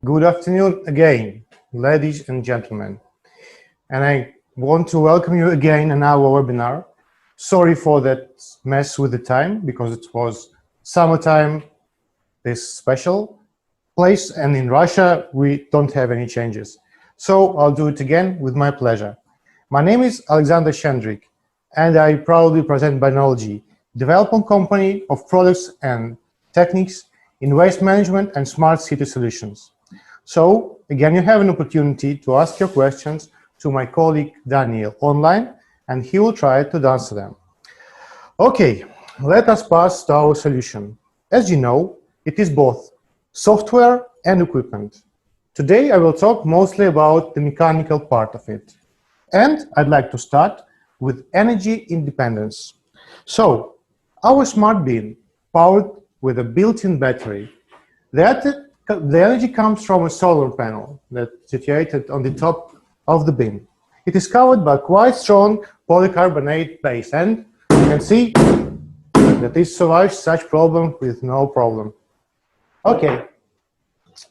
Good afternoon again, ladies and gentlemen. And I want to welcome you again in our webinar. Sorry for that mess with the time, because it was summertime, this special place, and in Russia, we don't have any changes. So I'll do it again with my pleasure. My name is Alexander Shendrik, and I proudly present Binology, development company of products and techniques in waste management and smart city solutions. So again, you have an opportunity to ask your questions to my colleague Daniel online, and he will try to answer them. Okay, let us pass to our solution. As you know, it is both software and equipment. Today I will talk mostly about the mechanical part of it. And I'd like to start with energy independence. So, our smart bin, powered with a built-in battery, the energy comes from a solar panel that's situated on the top of the bin. It is covered by quite strong polycarbonate base, and you can see that it survives such problem with no problem. Okay,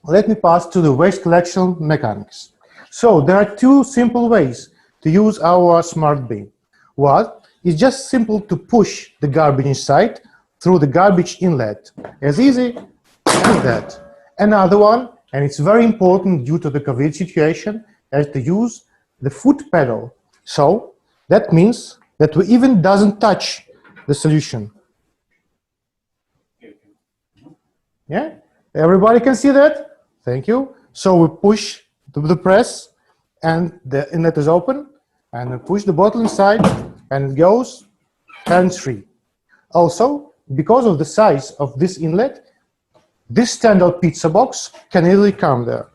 let me pass to the waste collection mechanics. So there are two simple ways to use our smart bin. One is just simple to push the garbage inside through the garbage inlet, as easy as that. Another one, and it's very important due to the COVID situation, is to use the foot pedal. So that means that we even doesn't touch the solution. Yeah, everybody can see that? Thank you. So we push the press, and the inlet is open, and we push the bottle inside, and it goes hands-free. Also, because of the size of this inlet, this standard pizza box can easily come there.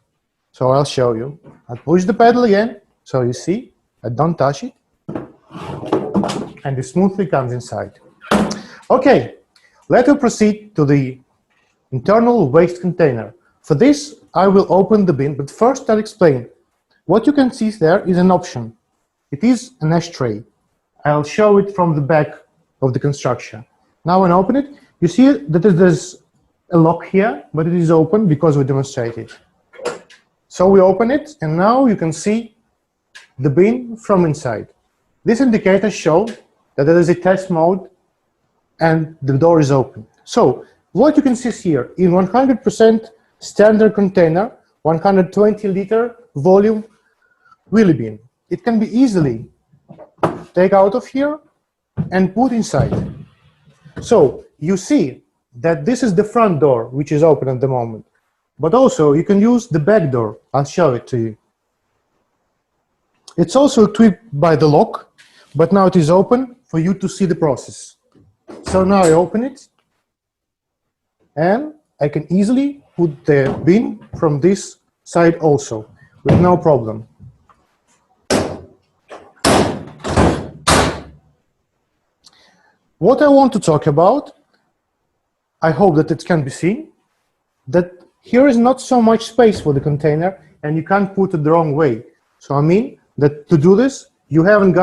So I'll show you. I push the pedal again, so you see, I don't touch it, and it smoothly comes inside. Okay, let us proceed to the internal waste container. For this, I will open the bin, but first I'll explain. What you can see there is an option. It is an ashtray. I'll show it from the back of the construction. Now when I open it, you see that there's a lock here, but it is open because we demonstrated. So we open it, and now you can see the bin from inside. This indicator shows that there is a test mode and the door is open. So what you can see here, in 100% standard container, 120-liter volume wheelie bin. It can be easily taken out of here and put inside. So you see that this is the front door, which is open at the moment. But also, you can use the back door. I'll show it to you. It's also equipped by the lock, but now it is open for you to see the process. So now I open it, and I can easily put the bin from this side also, with no problem. What I want to talk about, I hope that it can be seen, that here is not so much space for the container, and you can't put it the wrong way. So I mean that to do this, you haven't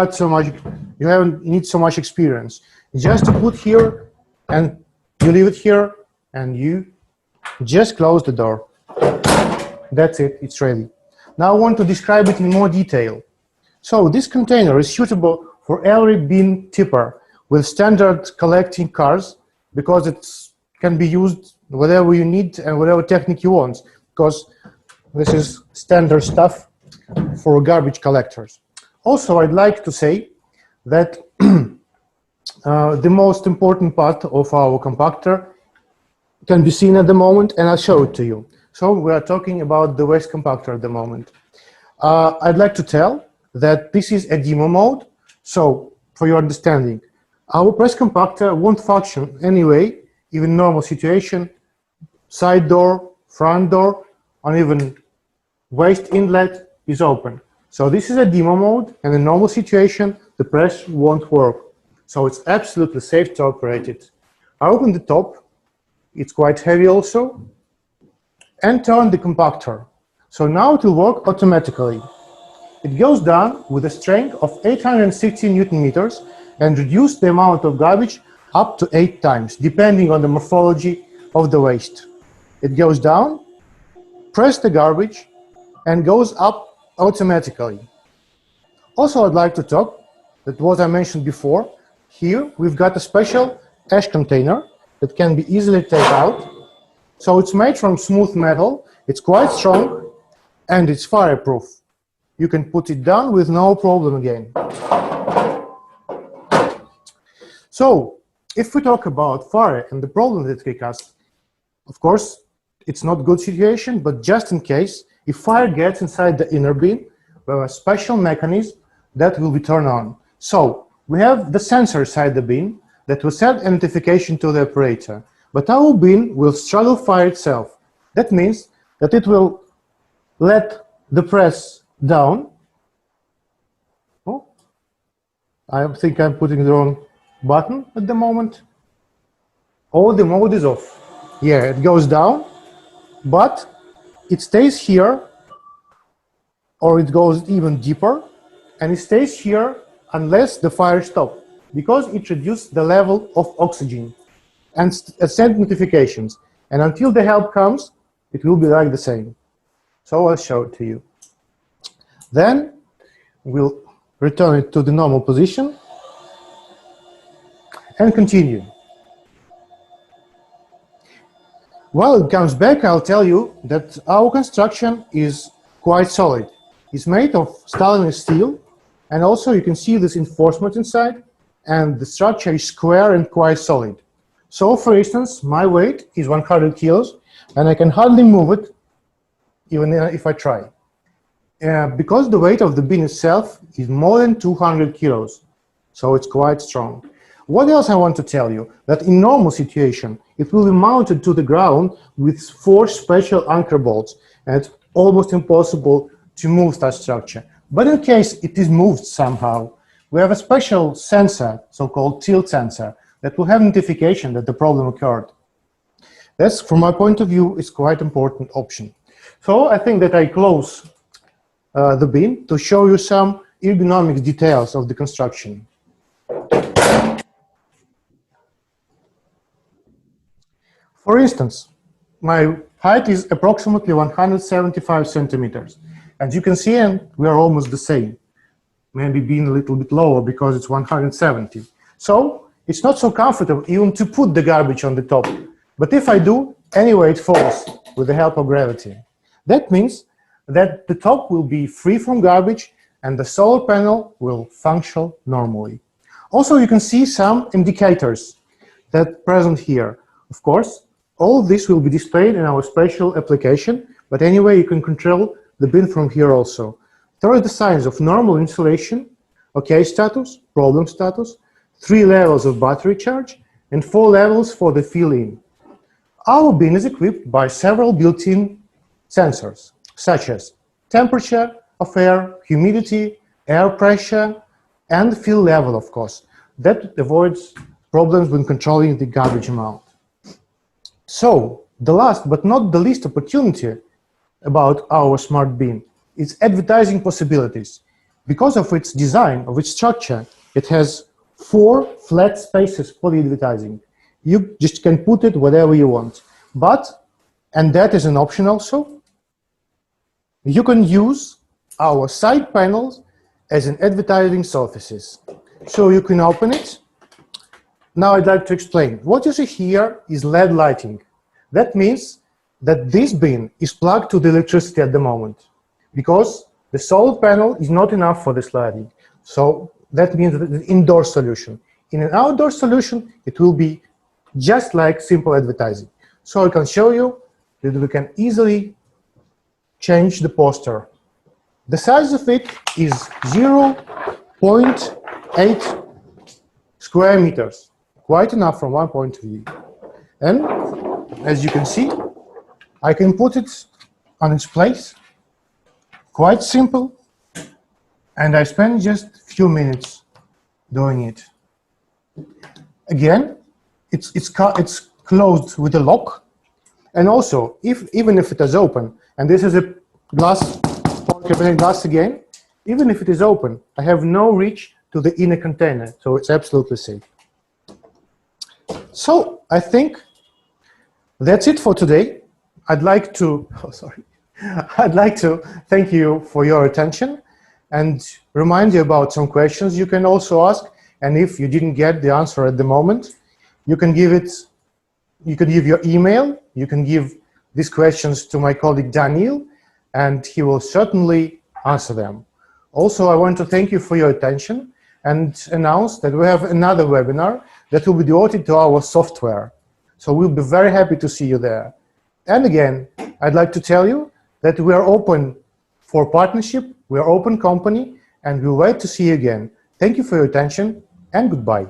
need so much experience. Just to put here, and you leave it here, and you just close the door. That's it, it's ready. Now I want to describe it in more detail. So this container is suitable for every bin tipper with standard collecting cars, because it can be used whatever you need and whatever technique you want, because this is standard stuff for garbage collectors. Also, I'd like to say that the most important part of our compactor can be seen at the moment, and I'll show it to you. So we are talking about the waste compactor at the moment. I'd like to tell that this is a demo mode. So for your understanding, our press compactor won't function anyway, even normal situation, side door, front door, or even waste inlet is open. So this is a demo mode, and in normal situation, the press won't work. So it's absolutely safe to operate it. I open the top, it's quite heavy also, and turn the compactor. So now it will work automatically. It goes down with a strength of 860 Newton meters and reduce the amount of garbage up to 8 times, depending on the morphology of the waste. It goes down press the garbage and goes up automatically. Also, I'd like to talk that what I mentioned before. Here we've got a special ash container that can be easily taken out. So it's made from smooth metal, it's quite strong, and it's fireproof. You can put it down with no problem again. So, if we talk about fire and the problem that it causes, of course, it's not a good situation, but just in case, if fire gets inside the inner bin, we have a special mechanism that will be turned on. So, we have the sensor inside the bin that will send a notification to the operator, but our bin will straddle fire itself. That means that it will let the press down. Oh, I think I'm putting the wrong button at the moment. Oh, the mode is off. Yeah, it goes down, but it stays here, or it goes even deeper, and it stays here unless the fire stops, because it reduces the level of oxygen and sends notifications. And until the help comes, it will be like the same. So I'll show it to you. Then we'll return it to the normal position and continue. While it comes back, I'll tell you that our construction is quite solid. It's made of stainless steel, and also you can see this reinforcement inside, and the structure is square and quite solid. So, for instance, my weight is 100 kilos, and I can hardly move it, even if I try. Because the weight of the bin itself is more than 200 kilos, so it's quite strong. What else I want to tell you? That in normal situation, it will be mounted to the ground with 4 special anchor bolts, and it's almost impossible to move that structure. But in case it is moved somehow, we have a special sensor, so-called tilt sensor, that will have notification that the problem occurred. That's, from my point of view, is quite important option. So I think that I close the bin to show you some ergonomic details of the construction. For instance, my height is approximately 175 centimeters. As you can see, and we are almost the same. Maybe being a little bit lower because it's 170. So it's not so comfortable even to put the garbage on the top. But if I do, anyway it falls with the help of gravity. That means that the top will be free from garbage and the solar panel will function normally. Also, you can see some indicators that present here. Of course, all of this will be displayed in our special application, but anyway, you can control the bin from here also. There are the signs of normal installation, OK status, problem status, 3 levels of battery charge, and 4 levels for the fill-in. Our bin is equipped by several built-in sensors, such as temperature of air, humidity, air pressure, and fill level, of course. That avoids problems when controlling the garbage amount. So, the last but not the least opportunity about our smart bin is advertising possibilities. Because of its design, of its structure, it has 4 flat spaces for the advertising. You just can put it whatever you want. But, and that is an option also, you can use our side panels as an advertising surfaces. So you can open it. Now I'd like to explain. What you see here is LED lighting. That means that this bin is plugged to the electricity at the moment, because the solar panel is not enough for this lighting. So that means that it's an indoor solution. In an outdoor solution, it will be just like simple advertising. So I can show you that we can easily change the poster. The size of it is 0.8 square meters, quite enough from one point of view. And as you can see, I can put it on its place, quite simple, and I spend just a few minutes doing it. Again, it's closed with a lock, and also, even if it is open, and this is a glass, polycarbonate glass again, even if it is open, I have no reach to the inner container, so it's absolutely safe. So I think that's it for today. I'd like to, I'd like to thank you for your attention and remind you about some questions you can also ask. And if you didn't get the answer at the moment, you can give your email, you can give these questions to my colleague Daniel, and he will certainly answer them. Also, I want to thank you for your attention and announce that we have another webinar that will be devoted to our software. So we'll be very happy to see you there. And again, I'd like to tell you that we are open for partnership, we are open company, and we'll wait to see you again. Thank you for your attention, and goodbye.